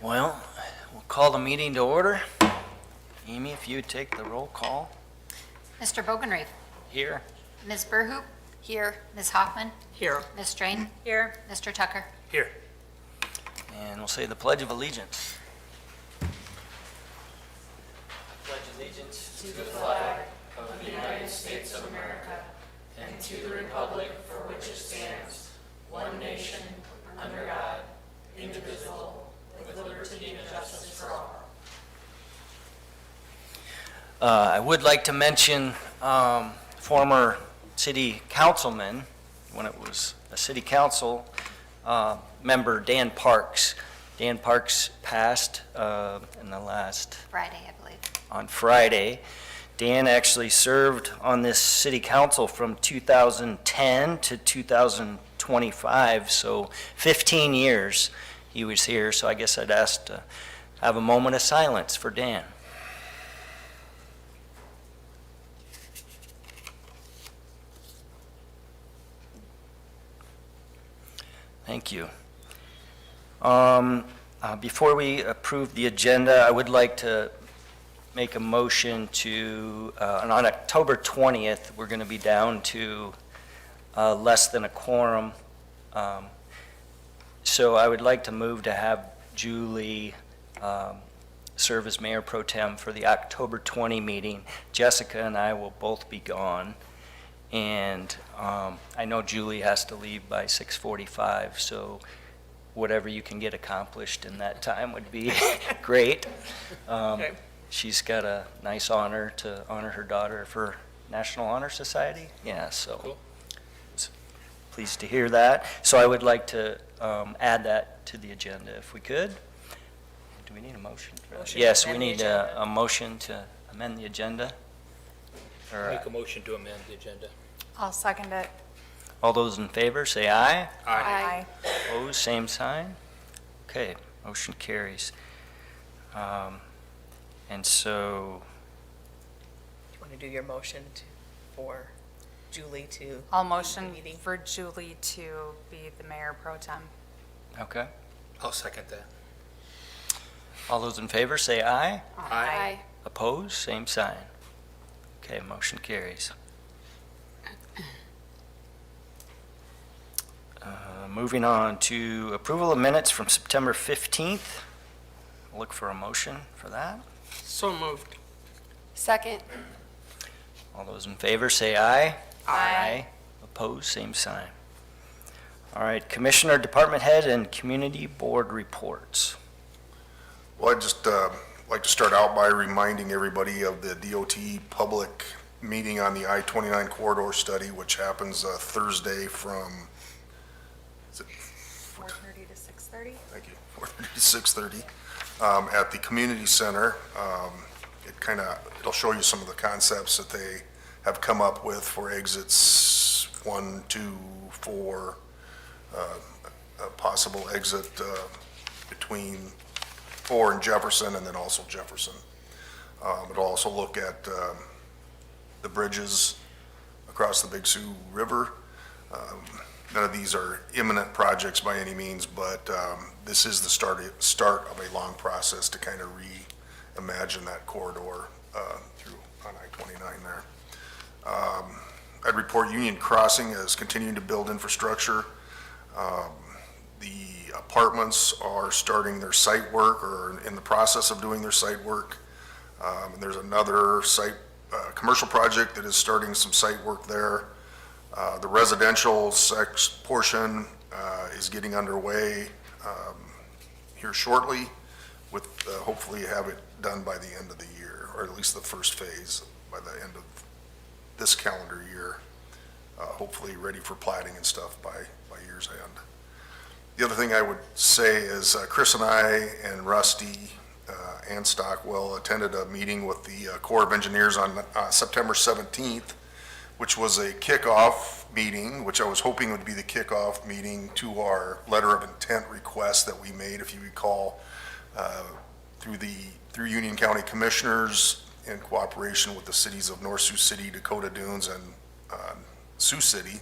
Well, we'll call the meeting to order. Amy, if you would take the roll call. Mr. Bogenreef. Here. Ms. Burhoop. Here. Ms. Hoffman. Here. Ms. Strain. Here. Mr. Tucker. Here. And we'll say the Pledge of Allegiance. I pledge allegiance to the flag of the United States of America and to the republic for which it stands, one nation, under God, indivisible, with liberty and justice for all. I would like to mention former city councilman, when it was a city council member, Dan Parks. Dan Parks passed in the last Friday, I believe. on Friday. Dan actually served on this city council from 2010 to 2025, so 15 years he was here. So I guess I'd ask to have a moment of silence for Dan. Thank you. Before we approve the agenda, I would like to make a motion to, on October 20th, we're going to be down to less than a quorum. So I would like to move to have Julie serve as Mayor Pro Tem for the October 20 meeting. Jessica and I will both be gone. And I know Julie has to leave by 6:45, so whatever you can get accomplished in that time would be great. Okay. She's got a nice honor to honor her daughter for National Honor Society. Yeah, so Cool. pleased to hear that. So I would like to add that to the agenda if we could. Do we need a motion for that? Motion to Yes, we amend the need agenda. a motion to amend the agenda. Or, Make a motion to amend the agenda. I'll second it. all those in favor, say aye. Aye. Opposed, same sign. Okay, motion carries. And so, Do you want to do your motion for Julie to? I'll motion Meeting. for Julie to be the mayor pro tem. okay. I'll second that. All those in favor, say aye. Aye. Opposed, same sign. Okay, motion carries. Moving on to approval of minutes from September 15th. Look for a motion for that. So moved. Second. All those in favor, say aye. Aye. Opposed, same sign. All right, Commissioner, Department Head, and Community Board reports. Well, I'd just like to start out by reminding everybody of the DOT public meeting on the I-29 corridor study, which happens Thursday from, is it 4:30 to 6:30? Thank you. 4:30 to 6:30 at the community center. It'll show you some of the concepts that they have come up with for exits 1, 2, 4, a possible exit between 4 and Jefferson, and then also Jefferson. It'll also look at the bridges across the Big Sioux River. None of these are imminent projects by any means, but this is the start of a long process to kind of reimagine that corridor through on I-29 there. I'd report Union Crossing is continuing to build infrastructure. The apartments are starting their site work or in the process of doing their site work. And there's another site, commercial project that is starting some site work there. The residential portion is getting underway here shortly, with hopefully have it done by the end of the year, or at least the first phase by the end of this calendar year. Hopefully ready for plating and stuff by year's end. The other thing I would say is Chris and I and Rusty and Stockwell attended a meeting with the Corps of Engineers on September 17th, which was a kickoff meeting, which I was hoping would be the kickoff meeting to our letter of intent request that we made, if you recall, through Union County Commissioners, in cooperation with the cities of North Sioux City, Dakota Dunes, and Sioux City,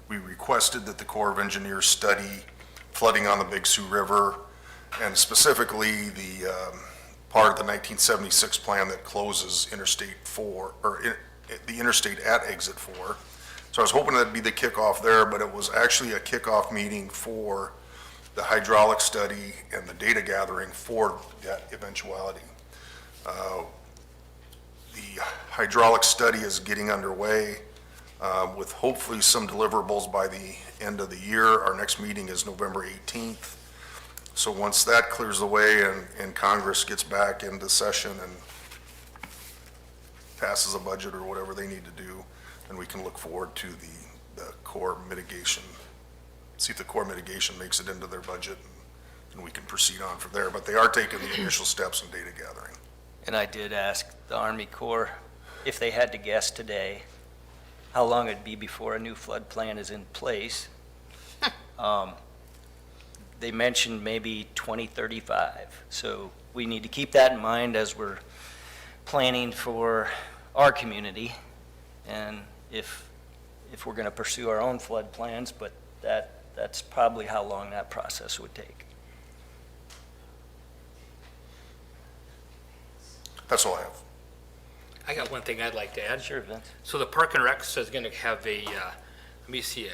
we requested that the Corps of Engineers study flooding on the Big Sioux River, and specifically the part of the 1976 plan that closes Interstate 4, or the interstate at Exit 4. So I was hoping that'd be the kickoff there, but it was actually a kickoff meeting for the hydraulic study and the data gathering for that eventuality. The hydraulic study is getting underway with hopefully some deliverables by the end of the year. Our next meeting is November 18th. So once that clears the way and Congress gets back into session and passes a budget or whatever they need to do, then we can look forward to the core mitigation, see if the core mitigation makes it into their budget, and we can proceed on from there. But they are taking the initial steps in data gathering. And I did ask the Army Corps if they had to guess today how long it'd be before a new flood plan is in place. They mentioned maybe 2035. So we need to keep that in mind as we're planning for our community, and if we're going to pursue our own flood plans, but that's probably how long that process would take. That's all I have. I got one thing I'd like to add. Sure, Vince. So the Park and Rec is going to have a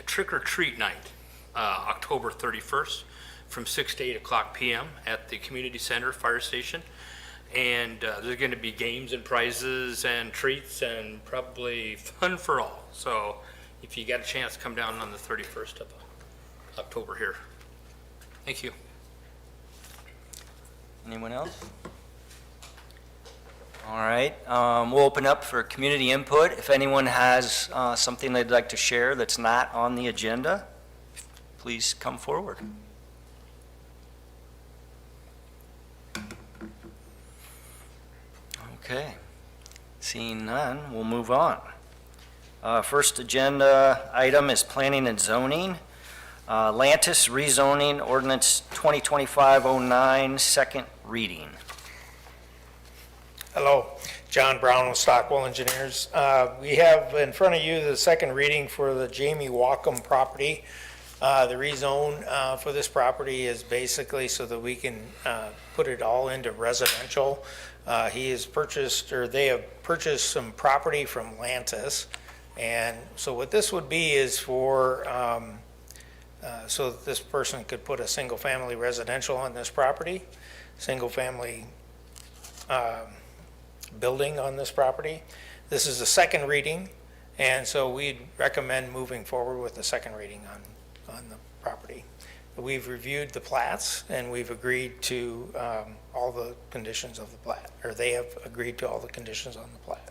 trick or treat night, October 31st, from 6 to 8 o'clock p.m. at the Community Center Fire Station. And there's going to be games and prizes and treats and probably fun for all. So if you got a chance, come down on the 31st of October here. Thank you. Anyone else? All right, we'll open up for community input. If anyone has something they'd like to share that's not on the agenda, please come forward. Okay, seeing none, we'll move on. First agenda item is planning and zoning. Lantis rezoning ordinance 2025-09, second reading. Hello, John Brown with Stockwell Engineers. We have in front of you the second reading for the Jamie Walkham property. The rezone for this property is basically so that we can put it all into residential. He has purchased, or they have purchased some property from Lantis. And so what this would be is for, so that this person could put a single-family residential on this property, single-family building on this property. This is the second reading, and so we'd recommend moving forward with the second reading on the property. We've reviewed the plats, and we've agreed to all the conditions of the plat, or they have agreed to all the conditions on the plat.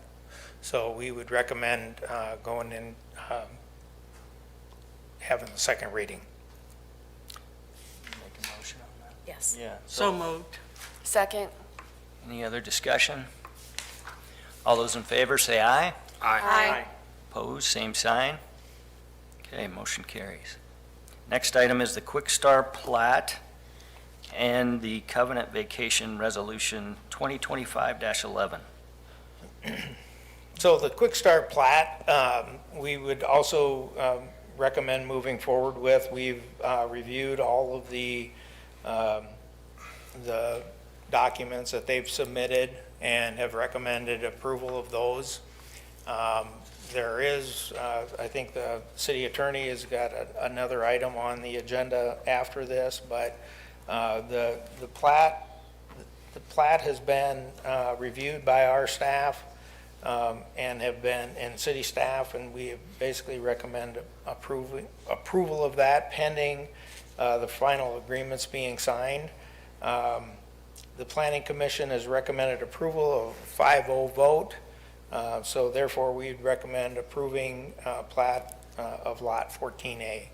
So we would recommend going in, having the second reading. Make a motion on that? Yes. Yeah. So moved. Second. Any other discussion? All those in favor say aye. Aye. Opposed, same sign. Okay, motion carries. Next item is the Quick Start plat and the Covenant Vacation Resolution 2025-11. So the Quick Start plat, we would also recommend moving forward with. We've reviewed all of the documents that they've submitted and have recommended approval of those. There is, I think the city attorney has got another item on the agenda after this, but the plat has been reviewed by our staff and have been in city staff, and we basically recommend approval of that pending the final agreements being signed. The Planning Commission has recommended approval of 5-0 vote. So therefore, we'd recommend approving plat of Lot 14A.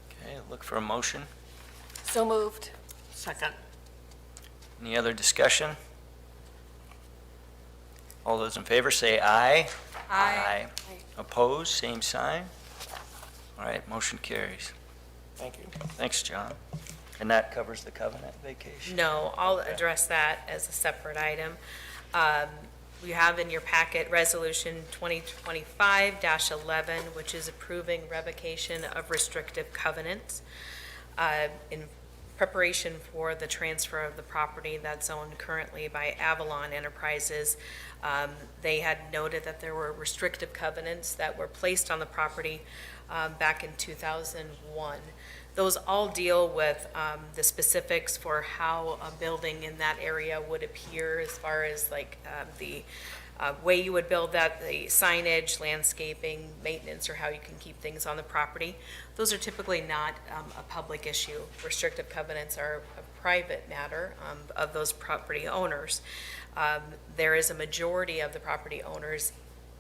Okay, look for a motion. So moved. Second. Any other discussion? All those in favor say aye. Aye. Opposed, same sign. All right, motion carries. Thank you. Thanks, John. And that covers the covenant vacation? No, I'll address that as a separate item. You have in your packet Resolution 2025-11, which is approving revocation of restrictive covenants in preparation for the transfer of the property that's owned currently by Avalon Enterprises. They had noted that there were restrictive covenants that were placed on the property back in 2001. Those all deal with the specifics for how a building in that area would appear, as far as like the way you would build that, the signage, landscaping, maintenance, or how you can keep things on the property. Those are typically not a public issue. Restrictive covenants are a private matter of those property owners. There is a majority of the property owners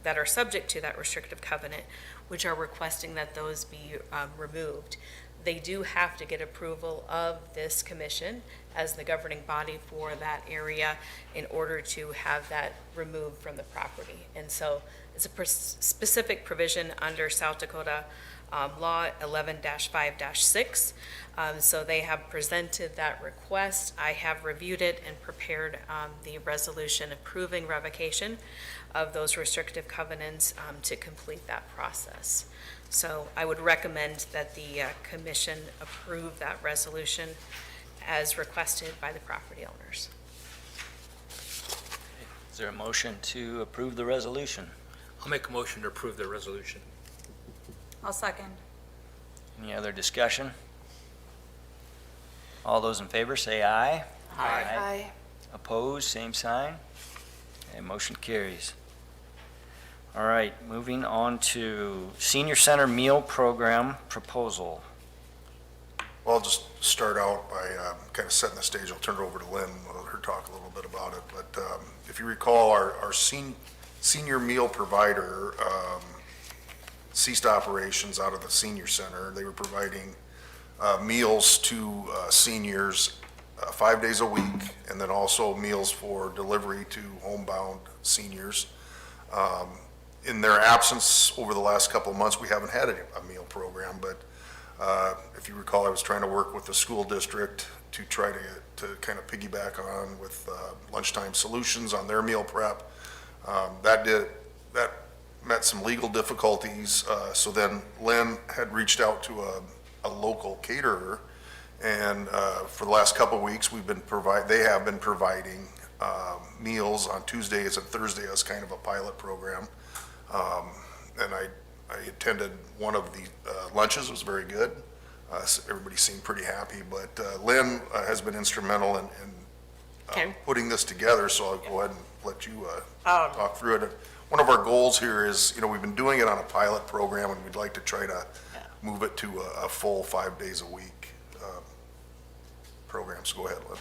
that are subject to that restrictive covenant, which are requesting that those be removed. They do have to get approval of this commission as the governing body for that area in order to have that removed from the property. And so it's a specific provision under South Dakota Law 11-5-6. So they have presented that request. I have reviewed it and prepared the resolution approving revocation of those restrictive covenants to complete that process. So I would recommend that the commission approve that resolution as requested by the property owners. Is there a motion to approve the resolution? I'll make a motion to approve the resolution. I'll second. Any other discussion? All those in favor say aye. Aye. Opposed, same sign. Okay, motion carries. All right, moving on to Senior Center Meal Program Proposal. Well, I'll just start out by kind of setting the stage. I'll turn it over to Lynn, let her talk a little bit about it. But if you recall, our senior meal provider ceased operations out of the senior center. They were providing meals to seniors 5 days a week, and then also meals for delivery to homebound seniors. In their absence over the last couple of months, we haven't had a meal program, but if you recall, I was trying to work with the school district to try to kind of piggyback on with lunchtime solutions on their meal prep. That met some legal difficulties, so then Lynn had reached out to a local caterer, and for the last couple of weeks, they have been providing meals on Tuesdays and Thursdays as kind of a pilot program. And I attended one of the lunches. It was very good. Everybody seemed pretty happy, but Lynn has been instrumental in putting this together, so I'll go ahead and let you talk through it. One of our goals here is, we've been doing it on a pilot program, and we'd like to try to move it to a full 5 days a week program. So go ahead, Lynn.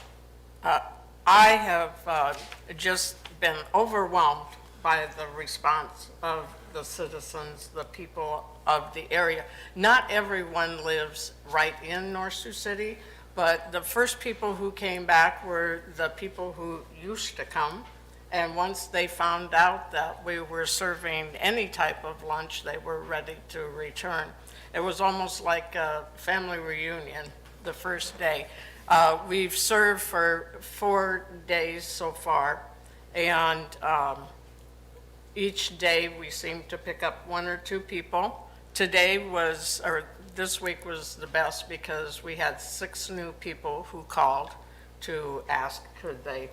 I have just been overwhelmed by the response of the citizens, the people of the area. Not everyone lives right in North Sioux City, but the first people who came back were the people who used to come. And once they found out that we were serving any type of lunch, they were ready to return. It was almost like a family reunion the first day. We've served for 4 days so far, and each day we seem to pick up 1 or 2 people. This week was the best because we had 6 new people who called to ask could they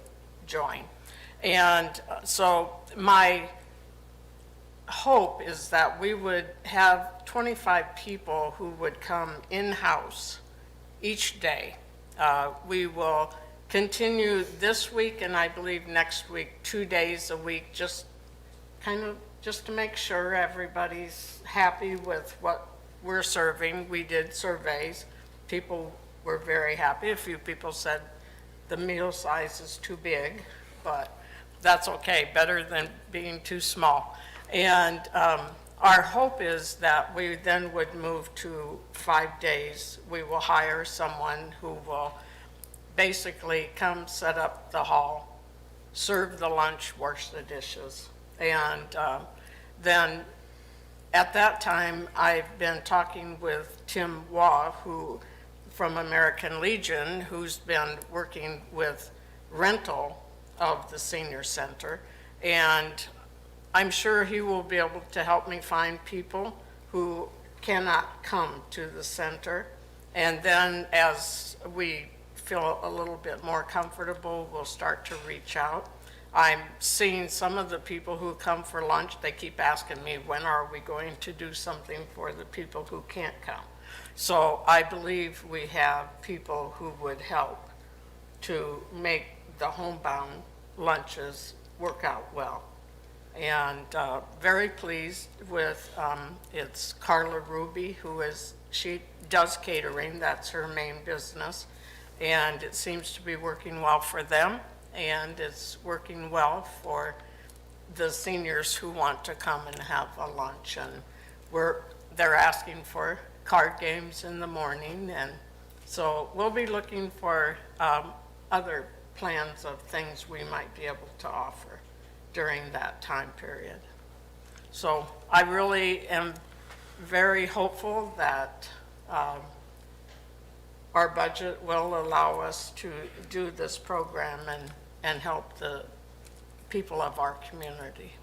join. And so my hope is that we would have 25 people who would come in-house each day. We will continue this week and I believe next week, 2 days a week, just to make sure everybody's happy with what we're serving. We did surveys. People were very happy. A few people said the meal size is too big, but that's okay, better than being too small. And our hope is that we then would move to 5 days. We will hire someone who will basically come set up the hall, serve the lunch, wash the dishes. And then at that time, I've been talking with Tim Waugh, who from American Legion, who's been working with rental of the senior center. And I'm sure he will be able to help me find people who cannot come to the center. And then as we feel a little bit more comfortable, we'll start to reach out. I'm seeing some of the people who come for lunch, they keep asking me, when are we going to do something for the people who can't come? So I believe we have people who would help to make the homebound lunches work out well. And very pleased with, it's Carla Ruby, she does catering, that's her main business. And it seems to be working well for them, and it's working well for the seniors who want to come and have a lunch. And they're asking for card games in the morning, and so we'll be looking for other plans of things we might be able to offer during that time period. So I really am very hopeful that our budget will allow us to do this program and help the people of our community.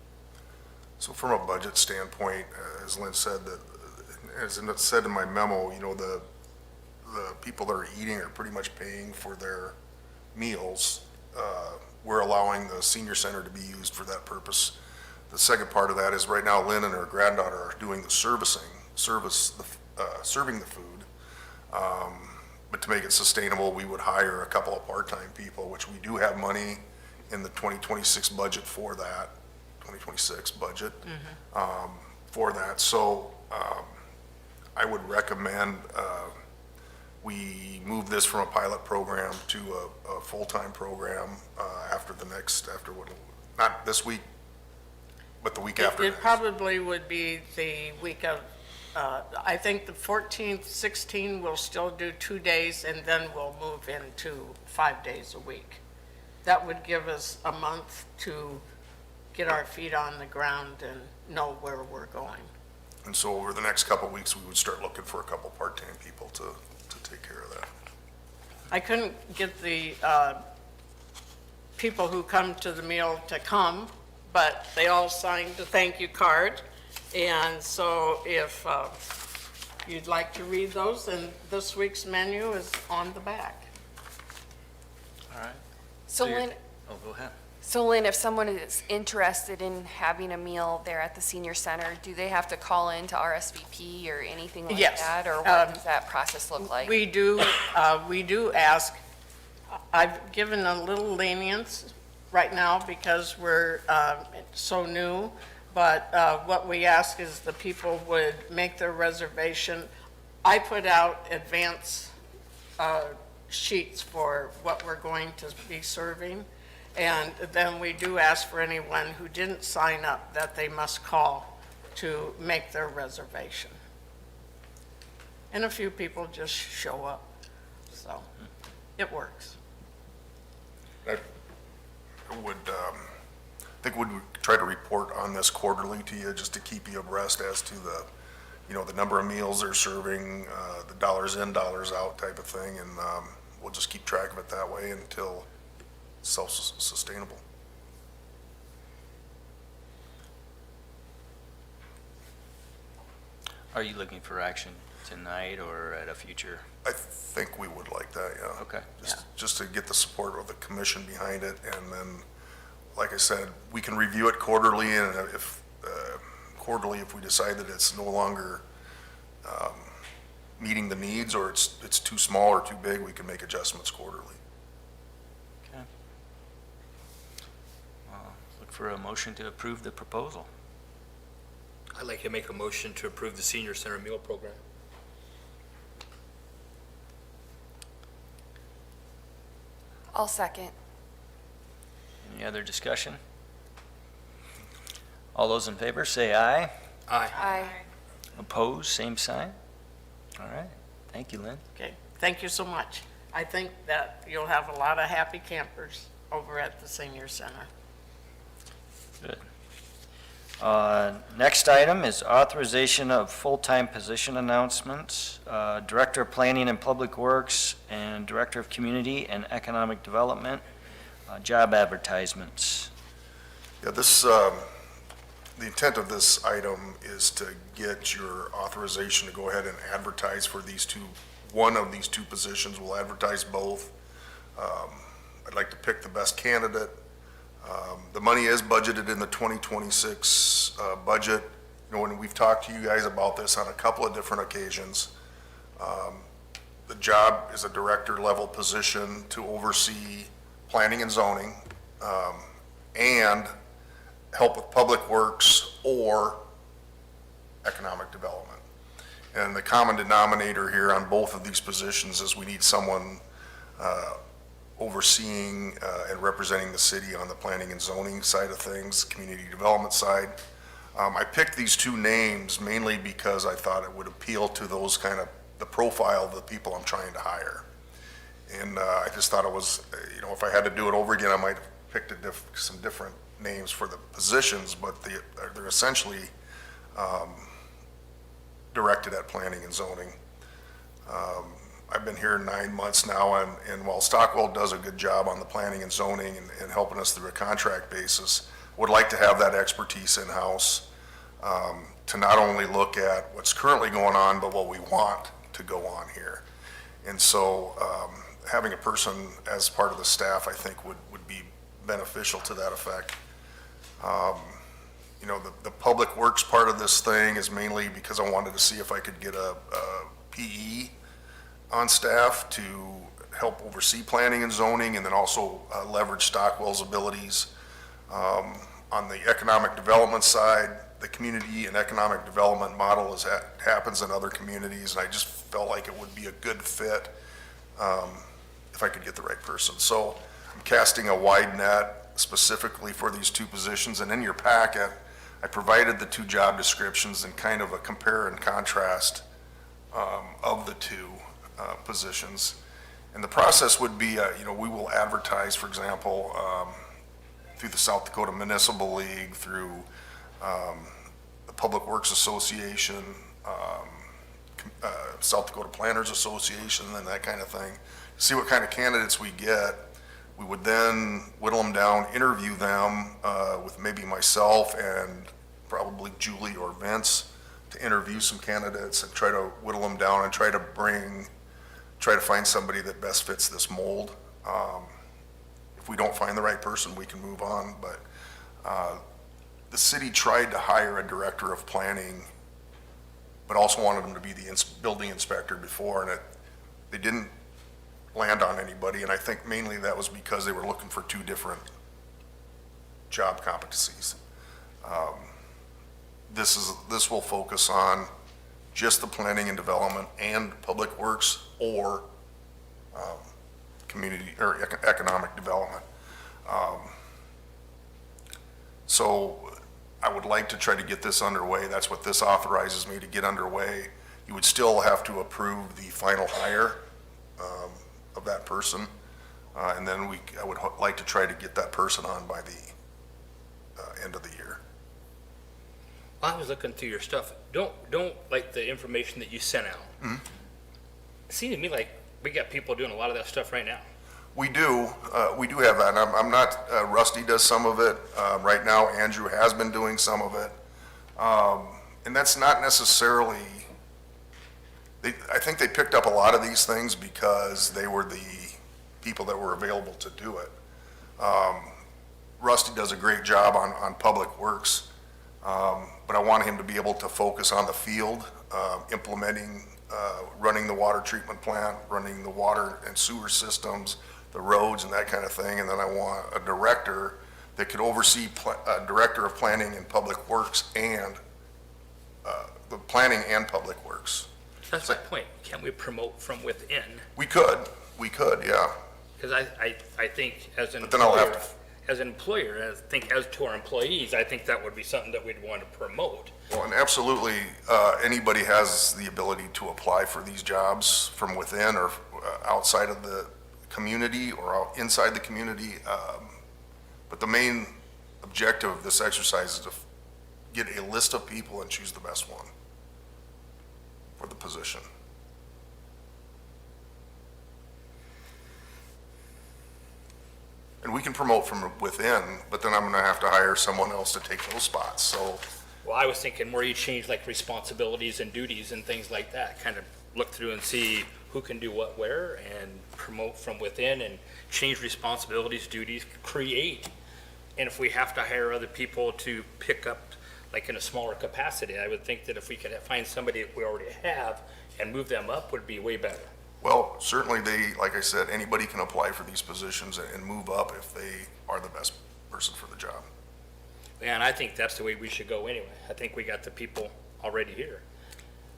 So from a budget standpoint, as Lynn said, as it said in my memo, you know, the people that are eating are pretty much paying for their meals. We're allowing the senior center to be used for that purpose. The second part of that is right now Lynn and her granddaughter are doing the serving the food. But to make it sustainable, we would hire a couple of part-time people, which we do have money in the 2026 budget for that, 2026 budget for that. So I would recommend we move this from a pilot program to a full-time program not this week, but the week after. It probably would be the week of, I think the 14th, 16th, we'll still do 2 days, and then we'll move into 5 days a week. That would give us a month to get our feet on the ground and know where we're going. And so over the next couple of weeks, we would start looking for a couple part-time people to take care of that. I couldn't get the people who come to the meal to come, but they all signed the thank you card. And so if you'd like to read those, then this week's menu is on the back. All right. So you're- Lynn, Oh, go ahead. if someone is interested in having a meal there at the senior center, do they have to call in to RSVP or anything like Yes. that? Or what does that process look like? We do ask, I've given a little lenience right now because we're so new, but what we ask is the people would make their reservation. I put out advance sheets for what we're going to be serving, and then we do ask for anyone who didn't sign up that they must call to make their reservation. And a few people just show up, so it works. I would, think we'd try to report on this quarterly to you, just to keep you abreast as to the, you know, the number of meals they're serving, the dollars in, dollars out type of thing, and we'll just keep track of it that way until it's self-sustainable. Are you looking for action tonight or at a future? I think we would like that, yeah. Okay. Just to get the support of the commission behind it, and then, like I said, we can review it quarterly, and if we decide that it's no longer meeting the needs, or it's too small or too big, we can make adjustments quarterly. Okay. Look for a motion to approve the proposal. I'd like to make a motion to approve the senior center meal program. I'll second. Any other discussion? All those in favor, say aye. Aye. Aye. Opposed, same sign. All right. Thank you, Lynn. Okay, thank you so much. I think that you'll have a lot of happy campers over at the senior center. Good. Next item is authorization of full-time position announcements. Director of Planning and Public Works and Director of Community and Economic Development. Job advertisements. Yeah, the intent of this item is to get your authorization to go ahead and advertise for one of these two positions. We'll advertise both. I'd like to pick the best candidate. The money is budgeted in the 2026 budget. You know, when we've talked to you guys about this on a couple of different occasions, the job is a director-level position to oversee planning and zoning, and help with public works or economic development. And the common denominator here on both of these positions is we need someone overseeing and representing the city on the planning and zoning side of things, community development side. I picked these two names mainly because I thought it would appeal to those kind of, the profile of the people I'm trying to hire. And I just thought it was, you know, if I had to do it over again, I might have picked some different names for the positions, but they're essentially directed at planning and zoning. I've been here 9 months now, and while Stockwell does a good job on the planning and zoning and helping us through a contract basis, would like to have that expertise in-house to not only look at what's currently going on, but what we want to go on here. And so having a person as part of the staff, I think would be beneficial to that effect. You know, the public works part of this thing is mainly because I wanted to see if I could get a PE on staff to help oversee planning and zoning, and then also leverage Stockwell's abilities. On the economic development side, the community and economic development model happens in other communities, and I just felt like it would be a good fit if I could get the right person. So I'm casting a wide net specifically for these two positions, and in your packet, I provided the two job descriptions and kind of a compare and contrast of the two positions. And the process would be, you know, we will advertise, for example, through the South Dakota Municipal League, through the Public Works Association, South Dakota Planners Association, and that kind of thing. See what kind of candidates we get. We would then whittle them down, interview them with maybe myself and probably Julie or Vince to interview some candidates and try to whittle them down and try to find somebody that best fits this mold. If we don't find the right person, we can move on. But the city tried to hire a director of planning, but also wanted him to be the building inspector before, and they didn't land on anybody. And I think mainly that was because they were looking for two different job competencies. This will focus on just the planning and development and public works or community or economic development. So I would like to try to get this underway. That's what this authorizes me to get underway. You would still have to approve the final hire of that person. And then I would like to try to get that person on by the end of the year. I was looking through your stuff. Don't like the information that you sent out. Mm-hmm. It seemed to me like we got people doing a lot of that stuff right now. We do have that. And I'm not, Rusty does some of it. Right now, Andrew has been doing some of it. And that's not necessarily, I think they picked up a lot of these things because they were the people that were available to do it. Rusty does a great job on public works, but I want him to be able to focus on the field, implementing, running the water treatment plant, running the water and sewer systems, the roads and that kind of thing. And then I want a director that could oversee a director of planning and public works and the planning and public works. That's my point. Can't we promote from within? We could, yeah. Because I think as an But then I'll employer, have as an employer, as to our employees, I think that would be something that we'd want to promote. Well, and absolutely, anybody has the ability to apply for these jobs from within or outside of the community or inside the community. But the main objective of this exercise is to get a list of people and choose the best one for the position. And we can promote from within, but then I'm gonna have to hire someone else to take those spots, so. Well, I was thinking where you change like responsibilities and duties and things like that, kind of look through and see who can do what where and promote from within and change responsibilities, duties, create. And if we have to hire other people to pick up, like in a smaller capacity, I would think that if we could find somebody that we already have and move them up would be way better. Well, certainly they, like I said, anybody can apply for these positions and move up if they are the best person for the job. And I think that's the way we should go anyway. I think we got the people already here.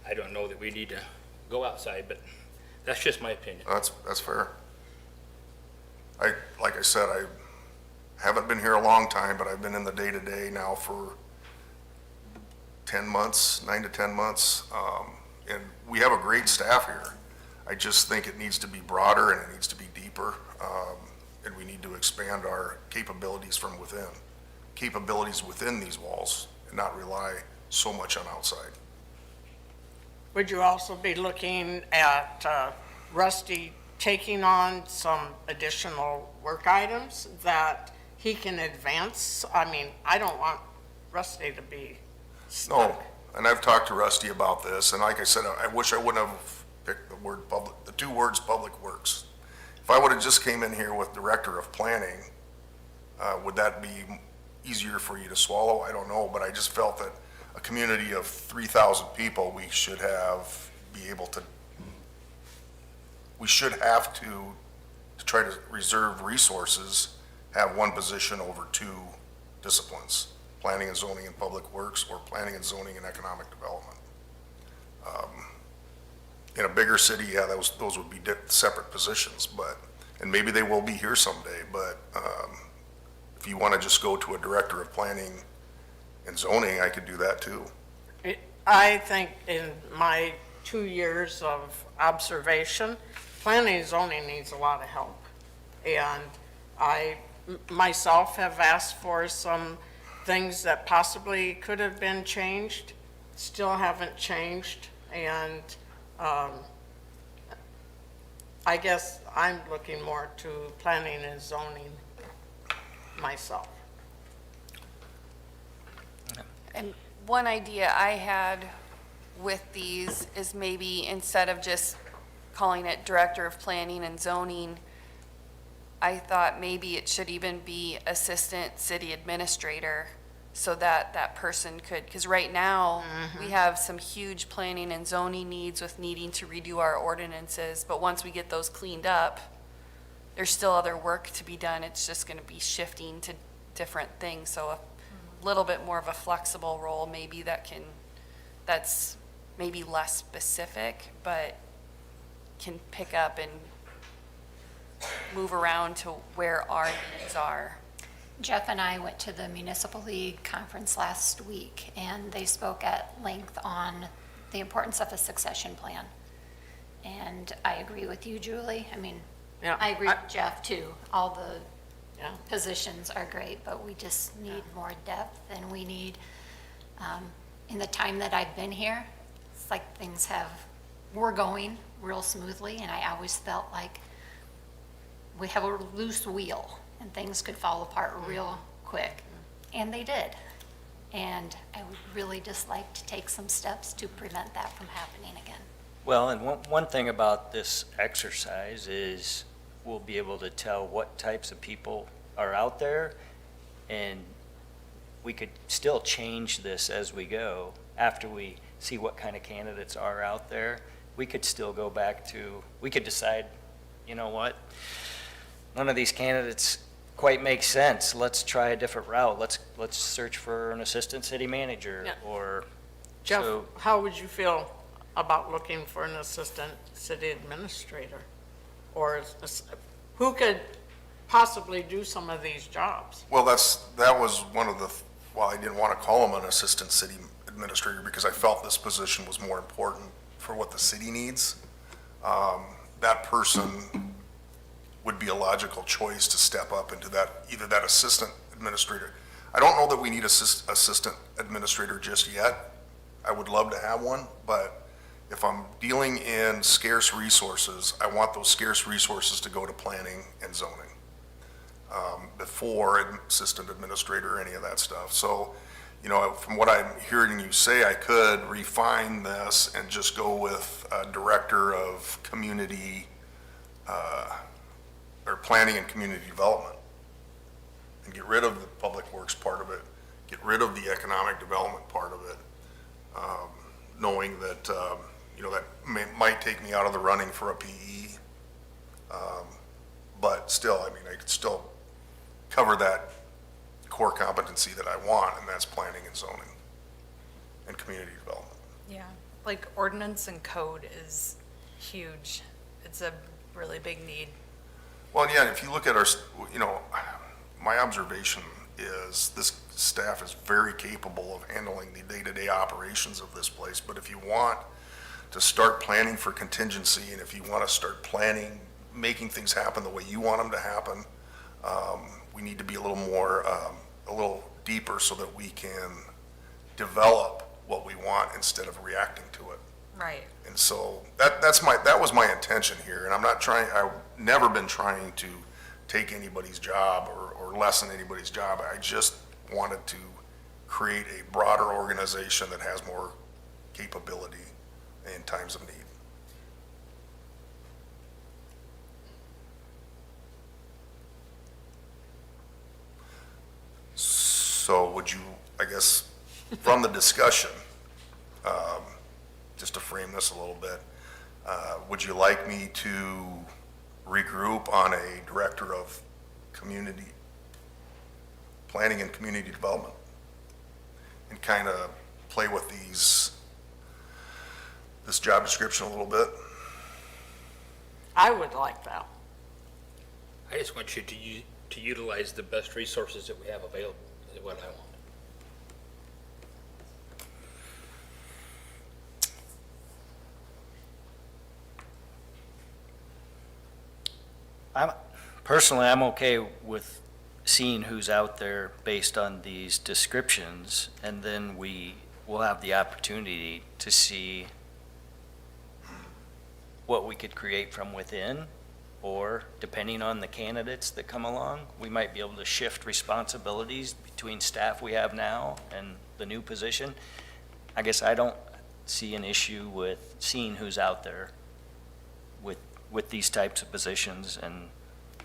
I don't know that we need to go outside, but that's just my opinion. That's fair. Like I said, I haven't been here a long time, but I've been in the day-to-day now for 10 months, 9 to 10 months. And we have a great staff here. I just think it needs to be broader and it needs to be deeper. And we need to expand our capabilities from within. Capabilities within these walls and not rely so much on outside. Would you also be looking at Rusty taking on some additional work items that he can advance? I mean, I don't want Rusty to be stuck. No, and I've talked to Rusty about this, and like I said, I wish I wouldn't have picked the two words public works. If I would have just came in here with director of planning, would that be easier for you to swallow? I don't know, but I just felt that a community of 3,000 people, we should have to try to reserve resources, have one position over two disciplines, planning and zoning and public works, or planning and zoning and economic development. In a bigger city, yeah, those would be separate positions, and maybe they will be here someday, but if you want to just go to a director of planning and zoning, I could do that too. I think in my 2 years of observation, planning and zoning needs a lot of help. And I myself have asked for some things that possibly could have been changed, still haven't changed. And I guess I'm looking more to planning and zoning myself. And one idea I had with these is maybe instead of just calling it Director of Planning and Zoning, I thought maybe it should even be Assistant City Administrator, so that that person could, because right now we have some huge planning and zoning needs with needing to redo our ordinances, but once we get those cleaned up, there's still other work to be done. It's just going to be shifting to different things. So a little bit more of a flexible role, maybe that's maybe less specific, but can pick up and move around to where our needs are. Jeff and I went to the Municipal League Conference last week, and they spoke at length on the importance of a succession plan. And I agree with you, Julie. I mean, Yeah, I agree with Jeff, too. All the Yeah. positions are great, but we just need more depth, and we need, in the time that I've been here, it's like we're going real smoothly, and I always felt like we have a loose wheel, and things could fall apart real quick, and they did. And I would really just like to take some steps to prevent that from happening again. Well, and one thing about this exercise is we'll be able to tell what types of people are out there, and we could still change this as we go. After we see what kind of candidates are out there, we could still go back to, we could decide, you know what, none of these candidates quite make sense. Let's try a different route. Let's search for an assistant city manager Yeah. or. Jeff, so- how would you feel about looking for an assistant city administrator? Or who could possibly do some of these jobs? Well, that was one of well, I didn't want to call him an assistant city administrator because I felt this position was more important for what the city needs. That person would be a logical choice to step up into either that assistant administrator. I don't know that we need assistant administrator just yet. I would love to have one, but if I'm dealing in scarce resources, I want those scarce resources to go to planning and zoning. before assistant administrator, any of that stuff. So, you know, from what I'm hearing you say, I could refine this and just go with director of community, or planning and community development. And get rid of the public works part of it, get rid of the economic development part of it, knowing that, you know, that might take me out of the running for a PE. But still, I mean, I could still cover that core competency that I want, and that's planning and zoning and community development. Yeah, like ordinance and code is huge. It's a really big need. Well, yeah, if you look at our, you know, my observation is this staff is very capable of handling the day-to-day operations of this place. But if you want to start planning for contingency, and if you want to start planning, making things happen the way you want them to happen, we need to be a little more, a little deeper so that we can develop what we want instead of reacting to it. Right. And so that was my intention here, and I've never been trying to take anybody's job or lessen anybody's job. I just wanted to create a broader organization that has more capability in times of need. So would you, I guess, from the discussion, just to frame this a little bit, would you like me to regroup on a director of community planning and community development and kind of play with this job description a little bit? I would like that. I just want you to utilize the best resources that we have available, is what I want. I'm okay with seeing who's out there based on these descriptions, and then we will have the opportunity to see what we could create from within, or depending on the candidates that come along, we might be able to shift responsibilities between staff we have now and the new position. I guess I don't see an issue with seeing who's out there with these types of positions, and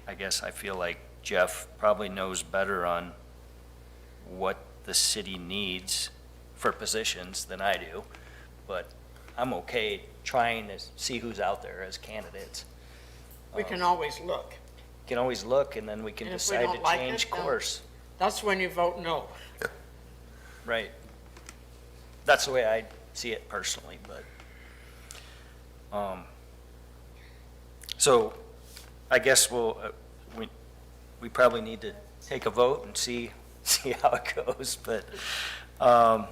I guess I feel like Jeff probably knows better on what the city needs for positions than I do, but I'm okay trying to see who's out there as candidates. We can always look. Can always look, and then we can And if we decide don't to like change it, then- course. That's when you vote no. Right. That's the way I see it personally, but, so I guess we probably need to take a vote and see how it goes, but, I'm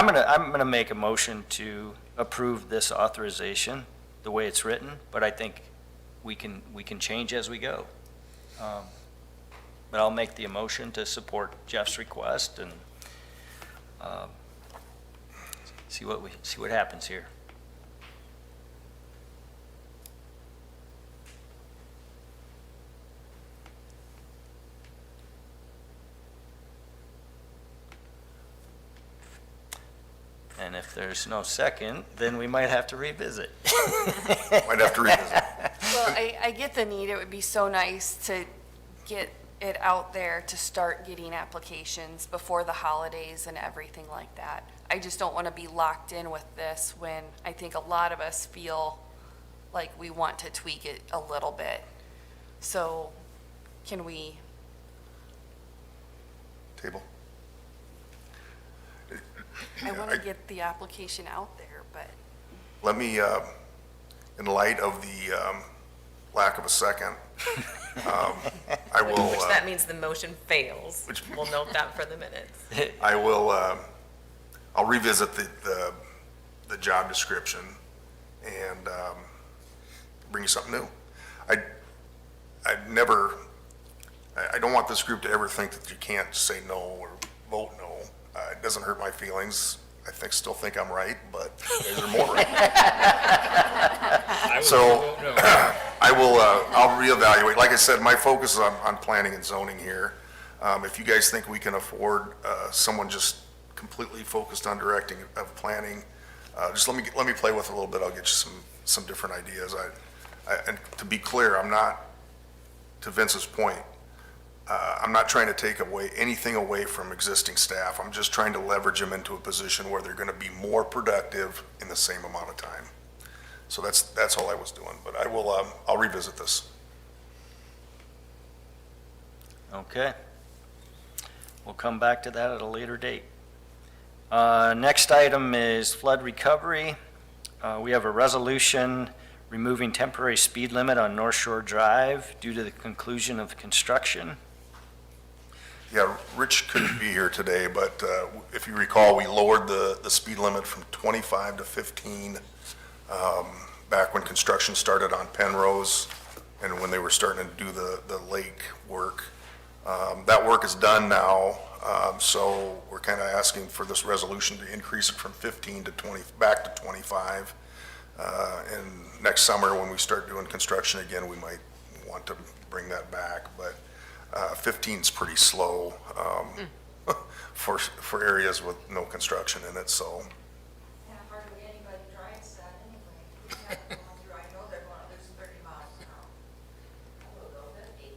gonna make a motion to approve this authorization the way it's written, but I think we can change as we go. But I'll make the motion to support Jeff's request and, see what happens here. And if there's no second, then we might have to revisit. Might have to revisit. Well, I get the need. It would be so nice to get it out there to start getting applications before the holidays and everything like that. I just don't want to be locked in with this when I think a lot of us feel like we want to tweak it a little bit. So can we, Table. I want to get the application out there, but Let me, in light of the lack of a second, I will, Which that means the motion fails. Which- We'll note that for the minutes. I will, I'll revisit the job description and bring you something new. I don't want this group to ever think that you can't say no or vote no. It doesn't hurt my feelings. Still think I'm right, but you guys are more right. I would So- vote no. I will, I'll reevaluate. Like I said, my focus is on planning and zoning here. If you guys think we can afford someone just completely focused on directing of planning, just let me play with it a little bit. I'll get you some different ideas. And to be clear, I'm not, to Vince's point, I'm not trying to take anything away from existing staff. I'm just trying to leverage them into a position where they're going to be more productive in the same amount of time. So that's all I was doing, but I'll revisit this. Okay. We'll come back to that at a later date. Next item is flood recovery. We have a resolution removing temporary speed limit on North Shore Drive due to the conclusion of construction. Yeah, Rich couldn't be here today, but if you recall, we lowered the speed limit from 25 to 15 back when construction started on Penrose and when they were starting to do the lake work. That work is done now, so we're kind of asking for this resolution to increase it from 15 to 20, back to 25. And next summer, when we start doing construction again, we might want to bring that back, but 15 is pretty slow for areas with no construction in it, so. Yeah, hardly anybody drives that anyway. We have them going through, I know they're going, there's 30 miles an hour. I will go 50.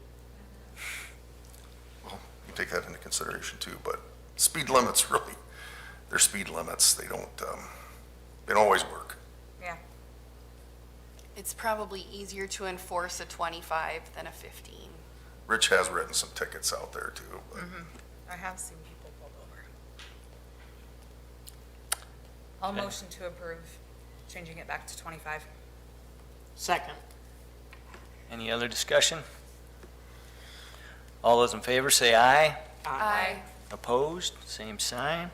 Well, you take that into consideration too, but speed limits really, they're speed limits. They don't always work. Yeah. It's probably easier to enforce a 25 than a 15. Rich has written some tickets out there too, but I have seen people pulled over. I'll Okay. motion to approve changing it back to 25. Second. Any other discussion? All those in favor say aye. Aye. Opposed? Same sign.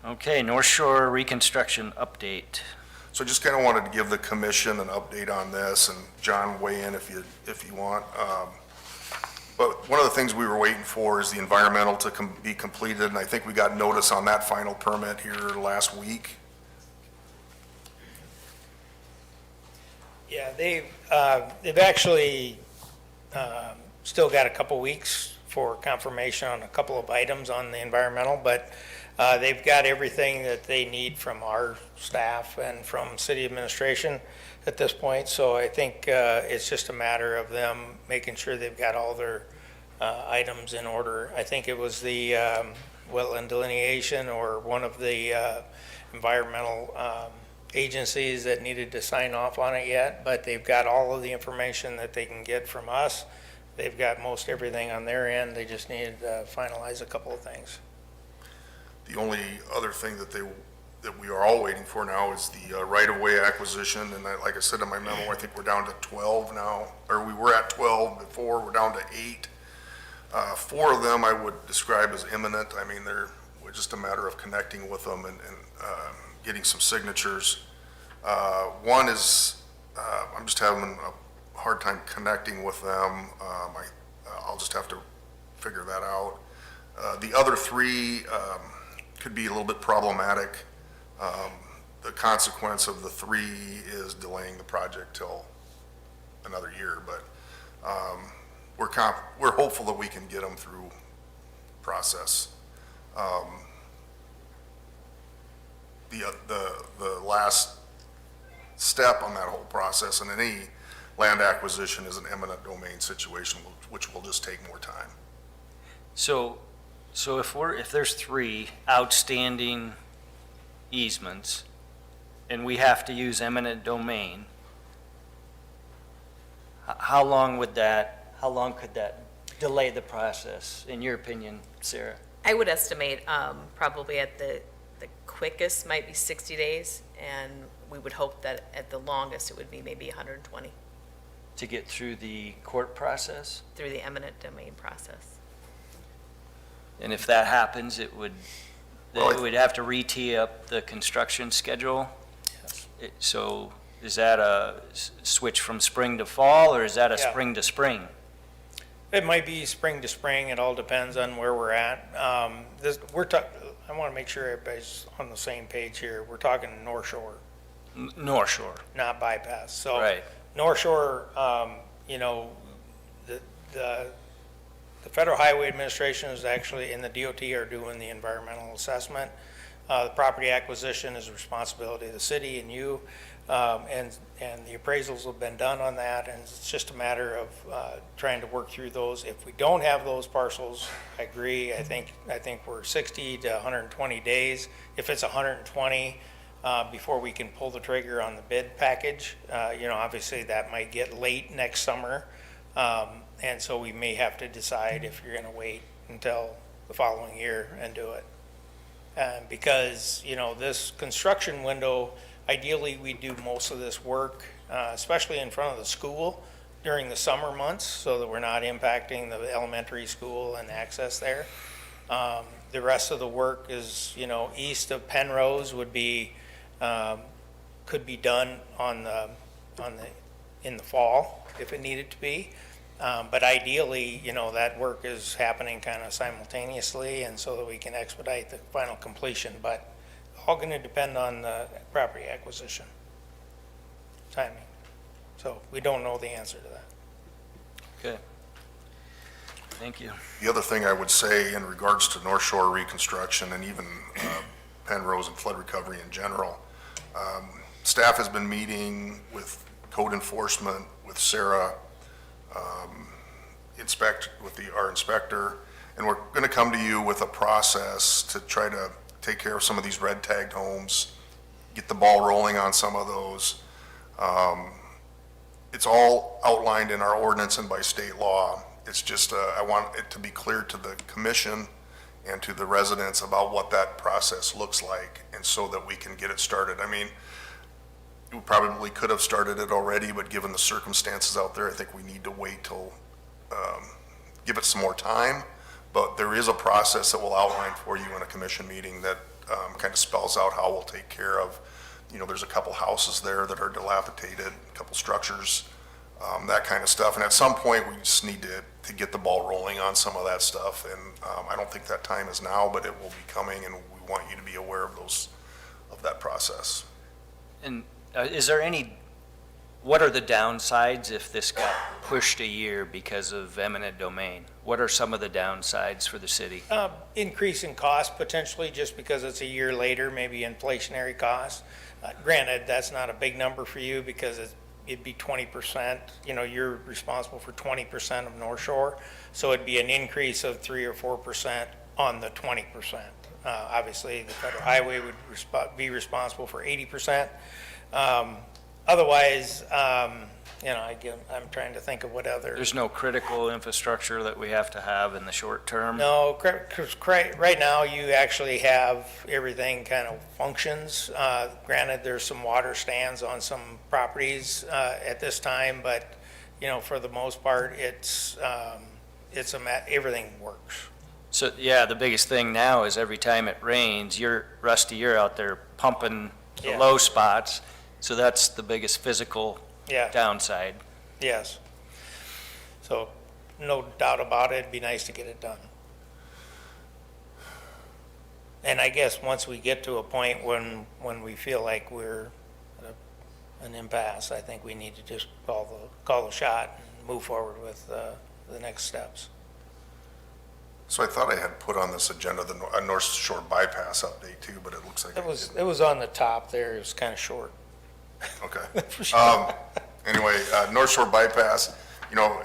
Okay, North Shore reconstruction update. so I just kind of wanted to give the commission an update on this, and John, weigh in if you want. But one of the things we were waiting for is the environmental to be completed, and I think we got notice on that final permit here last week. Yeah, they've actually still got a couple weeks for confirmation on a couple of items on the environmental, but they've got everything that they need from our staff and from city administration at this point. So I think it's just a matter of them making sure they've got all their items in order. I think it was the wetland delineation or one of the environmental agencies that needed to sign off on it yet, but they've got all of the information that they can get from us. They've got most everything on their end. They just needed to finalize a couple of things. The only other thing that we are all waiting for now is the right-of-way acquisition, and like I said in my memo, I think we're down to 12 now, or we were at 12 before, we're down to 8. 4 of them I would describe as imminent. I mean, they're just a matter of connecting with them and getting some signatures. One is, I'm just having a hard time connecting with them. I'll just have to figure that out. The other 3 could be a little bit problematic. The consequence of the 3 is delaying the project till another year, but we're hopeful that we can get them through process. The last step on that whole process in any land acquisition is an eminent domain situation, which will just take more time. So if there's 3 outstanding easements and we have to use eminent domain, how long could that delay the process, in your opinion, Sarah? I would estimate probably at the quickest might be 60 days, and we would hope that at the longest it would be maybe 120 To get through the court process? through the eminent domain process. And if that happens, it would Well, we'd have to re-tee up the construction schedule? So is that a switch from spring to fall, or is that a Yeah. spring to spring? It might be spring to spring. It all depends on where we're at. I want to make sure everybody's on the same page here. We're talking North Shore, North Shore, not bypass. So right. North Shore, you know, the, the the Federal Highway Administration is actually, and the DOT are doing the environmental assessment. The property acquisition is a responsibility of the city and you, and the appraisals have been done on that, and it's just a matter of trying to work through those. If we don't have those parcels, I agree, I think we're 60 to 120 days. If it's 120, before we can pull the trigger on the bid package, you know, obviously that might get late next summer. And so we may have to decide if you're going to wait until the following year and do it. Because, you know, this construction window, ideally we do most of this work, especially in front of the school during the summer months, so that we're not impacting the elementary school and access there. The rest of the work is, you know, east of Penrose would be, could be done in the fall if it needed to be. But ideally, you know, that work is happening kind of simultaneously, and so that we can expedite the final completion, but all going to depend on the property acquisition timing. So we don't know the answer to that. Okay. Thank you. The other thing I would say in regards to North Shore reconstruction and even Penrose and flood recovery in general, staff has been meeting with code enforcement, with Sarah, our inspector, and we're going to come to you with a process to try to take care of some of these red tagged homes, get the ball rolling on some of those. It's all outlined in our ordinance and by state law. It's just, I want it to be clear to the commission and to the residents about what that process looks like, and so that we can get it started. I mean, we probably could have started it already, but given the circumstances out there, I think we need to wait till, give it some more time. But there is a process that we'll outline for you in a commission meeting that kind of spells out how we'll take care of, you know, there's a couple houses there that are dilapidated, a couple structures, that kind of stuff. And at some point, we just need to get the ball rolling on some of that stuff. And I don't think that time is now, but it will be coming, and we want you to be aware of that process. And is there what are the downsides if this got pushed a year because of eminent domain? What are some of the downsides for the city? Increase in cost potentially, just because it's a year later, maybe inflationary costs. Granted, that's not a big number for you because it'd be 20%. You know, you're responsible for 20% of North Shore, so it'd be an increase of 3 or 4% on the 20%. Obviously, the Federal Highway would be responsible for 80%. Otherwise, you know, I'm trying to think of what other. There's no critical infrastructure that we have to have in the short term? No, because right now you actually have everything kind of functions. Granted, there's some water stands on some properties at this time, but, you know, for the most part, everything works. So, yeah, the biggest thing now is every time it rains, Rusty, you're out there pumping the Yeah. low spots. So that's the biggest physical Yeah. downside. Yes. So, no doubt about it, it'd be nice to get it done. And I guess once we get to a point when we feel like we're at an impasse, I think we need to just call the shot and move forward with the next steps. So I thought I had put on this agenda a North Shore bypass update too, but it looks like It was on the top there, it was kind of short. Okay. Anyway, North Shore bypass, you know,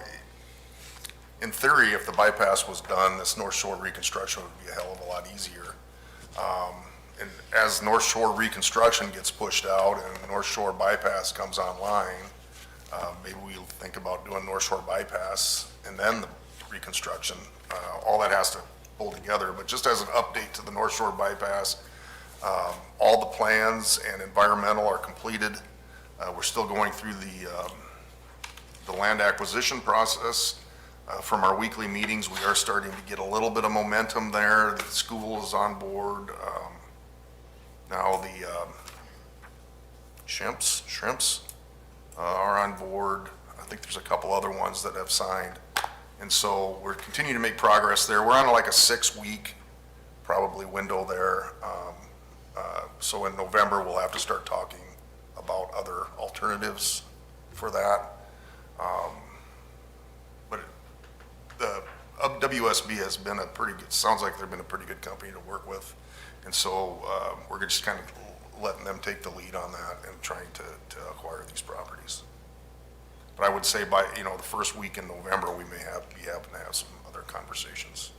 in theory, if the bypass was done, this North Shore reconstruction would be a hell of a lot easier. And as North Shore reconstruction gets pushed out and the North Shore bypass comes online, maybe we'll think about doing North Shore bypass and then the reconstruction. All that has to pull together, but just as an update to the North Shore bypass, all the plans and environmental are completed. We're still going through the land acquisition process. From our weekly meetings, we are starting to get a little bit of momentum there. The school is on board. Now the shrimps are on board. I think there's a couple other ones that have signed. And so we're continuing to make progress there. We're on like a 6-week probably window there. So in November, we'll have to start talking about other alternatives for that. But the WSB has been a pretty good, sounds like they've been a pretty good company to work with. And so we're just kind of letting them take the lead on that and trying to acquire these properties. But I would say by, the first week in November, we may be having to have some other conversations.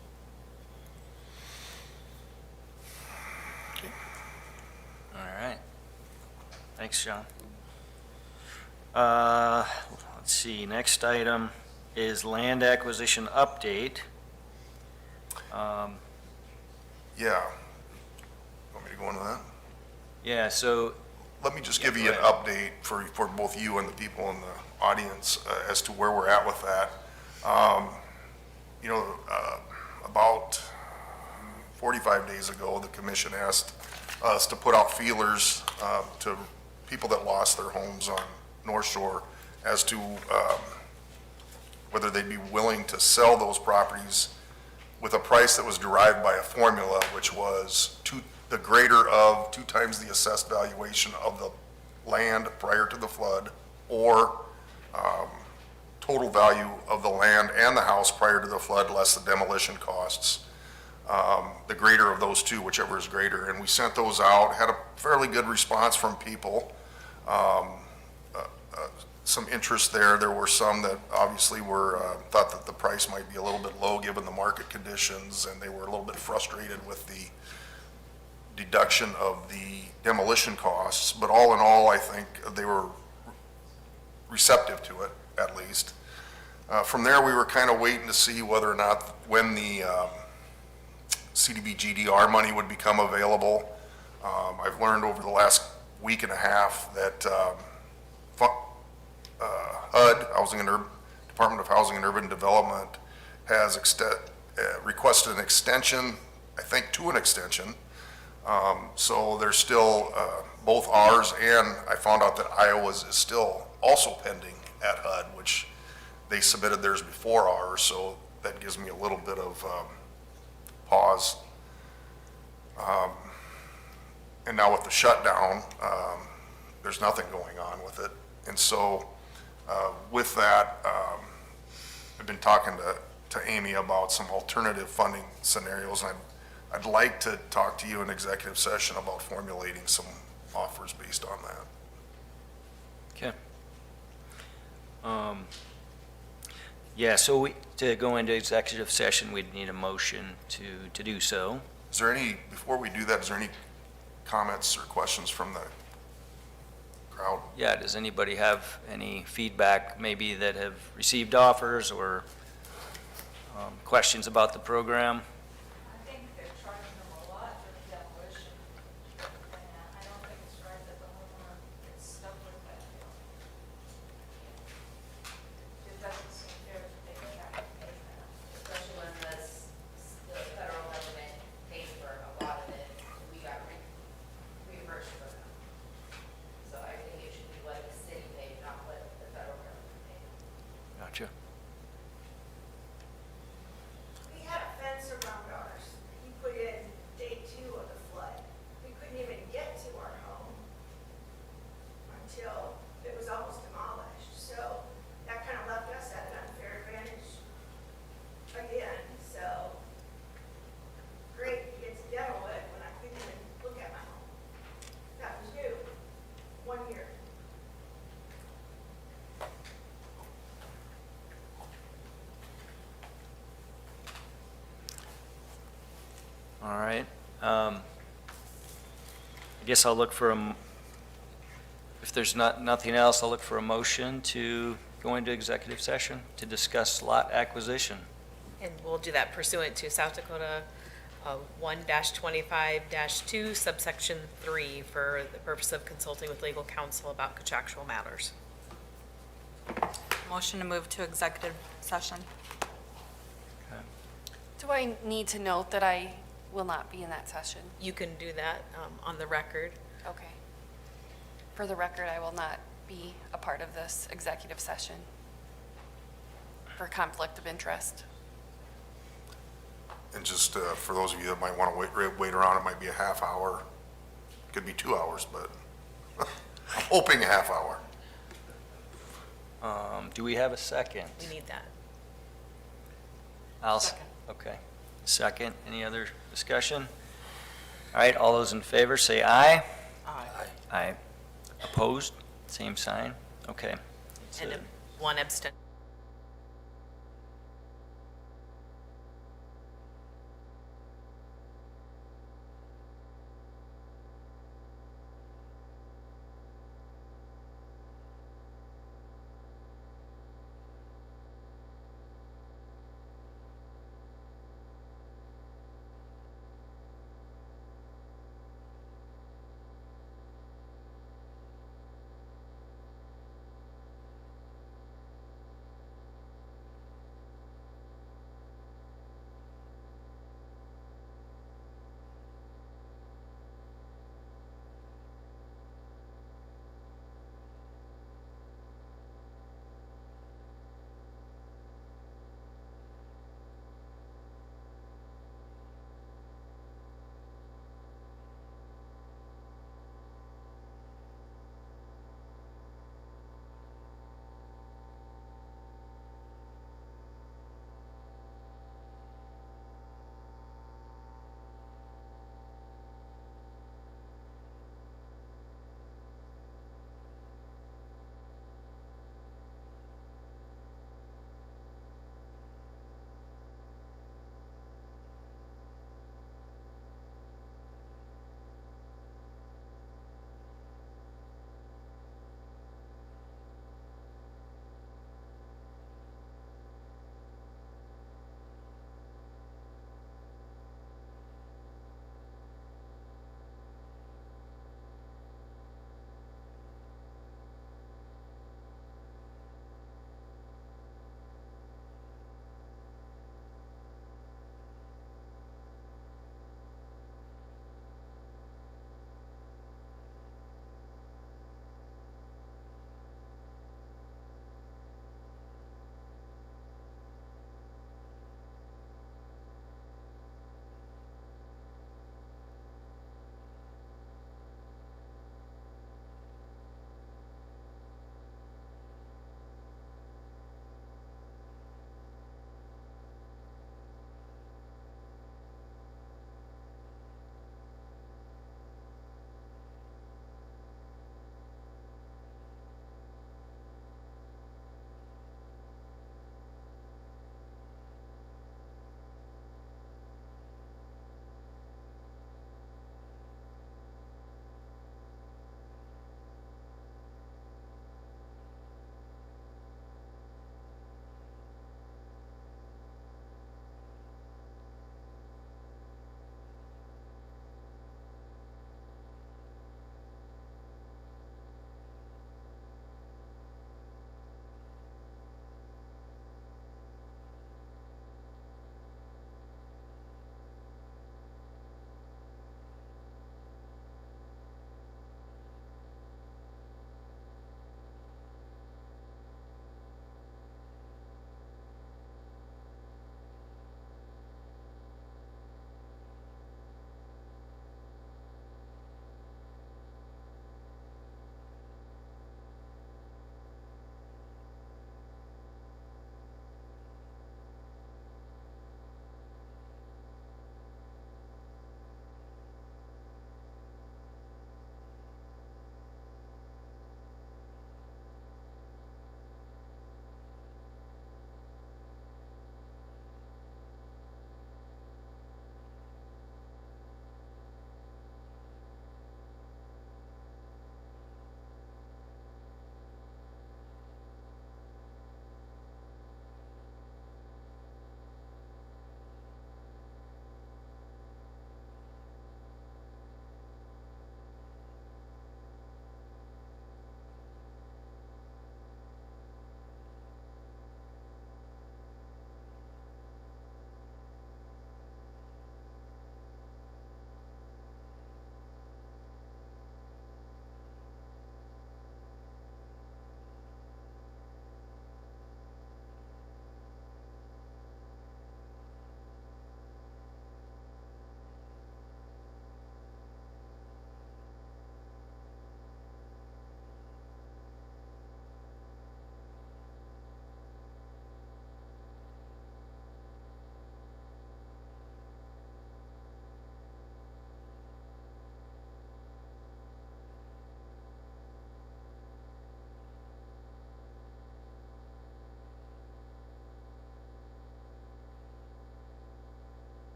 All right. Thanks, John. Let's see, next item is land acquisition update. Yeah. Want me to go into that? Yeah, so, Let me just Yeah, give go you an ahead. update for both you and the people in the audience as to where we're at with that. About 45 days ago, the commission asked us to put out feelers to people that lost their homes on North Shore as to whether they'd be willing to sell those properties with a price that was derived by a formula, which was the greater of 2 times the assessed valuation of the land prior to the flood, or total value of the land and the house prior to the flood less the demolition costs. The greater of those two, whichever is greater. And we sent those out, had a fairly good response from people. Some interest there. There were some that obviously thought that the price might be a little bit low given the market conditions, and they were a little bit frustrated with the deduction of the demolition costs. But all in all, I think they were receptive to it, at least. From there, we were kind of waiting to see whether or not when the CDBG-DR money would become available. I've learned over the last week and a half that HUD, Department of Housing and Urban Development, has requested an extension, I think to an extension. So there's still, both ours and I found out that Iowa's is still also pending at HUD, which they submitted theirs before ours, so that gives me a little bit of pause. And now with the shutdown, there's nothing going on with it. And so with that, I've been talking to Amy about some alternative funding scenarios, and I'd like to talk to you in executive session about formulating some offers based on that. okay. Yeah, so to go into executive session, we'd need a motion to do so. Is there any, before we do that, is there any comments or questions from the crowd? Yeah, does anybody have any feedback maybe that have received offers or questions about the program? I think they're charging them a lot for the demolition. And I don't think it's right that the homeowner gets stuck with that. It doesn't seem fair that they would have to pay that. Especially when the federal government paid for a lot of it, we got reimbursed for them. So I think it should be what the city paid, not what the federal government paid. Gotcha. We had a fence around ours. He put in day 2 of the flood. We couldn't even get to our home until it was almost demolished. So that kind of left us at an unfair advantage again. So great, he gets to demo it when I couldn't even look at my home. That was new, 1 year. All right. I guess I'll look for if there's nothing else, I'll look for a motion to go into executive session to discuss lot acquisition. And we'll do that pursuant to South Dakota 1-25-2 subsection 3 for the purpose of consulting with legal counsel about contractual matters. Motion to move to executive session. Do I need to note that I will not be in that session? You can do that on the record. Okay. For the record, I will not be a part of this executive session for conflict of interest. And just for those of you that might want to wait around, it might be a half hour. Could be 2 hours, but I'm hoping a half hour. Do we have a second? We need that. Second. Okay. Second. Any other discussion? All right, all those in favor say aye. Aye. Aye. Opposed? Same sign? Okay. It's And a- one abstention.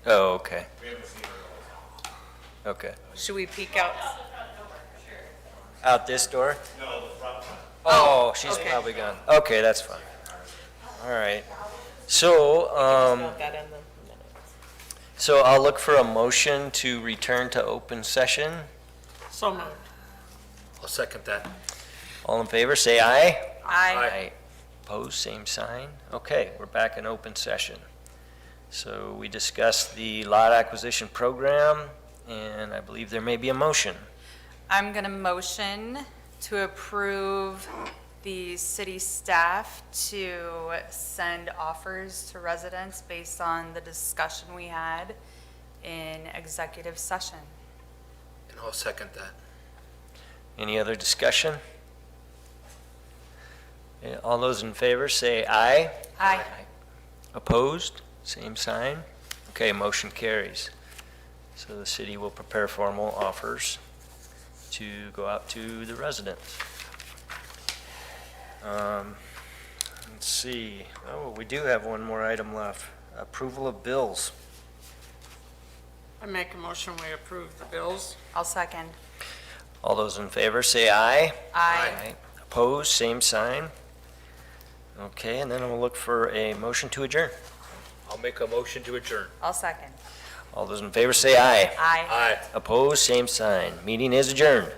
Oh, okay. Okay. Should we peek out? Out this door? No, the front one. Oh, she's okay. probably gone. Okay, that's fine. All right. So, Note that in the minutes. so I'll look for a motion to return to open session. So moved. I'll second that. All in favor, say aye. Aye. Opposed, same sign. Okay, we're back in open session. So we discussed the lot acquisition program, and I believe there may be a motion. I'm going to motion to approve the city staff to send offers to residents based on the discussion we had in executive session. And I'll second that. Any other discussion? Yeah, all those in favor, say aye. Aye. Opposed? Same sign. Okay, motion carries. So the city will prepare formal offers to go out to the residents. Let's see. Oh, we do have one more item left. Approval of bills. I make a motion, we approve the bills. I'll second. All those in favor, say aye. Aye. Opposed? Same sign. Okay, and then we'll look for a motion to adjourn. I'll make a motion to adjourn. I'll second. All those in favor, say aye. Aye. Aye. Opposed? Same sign. Meeting is adjourned.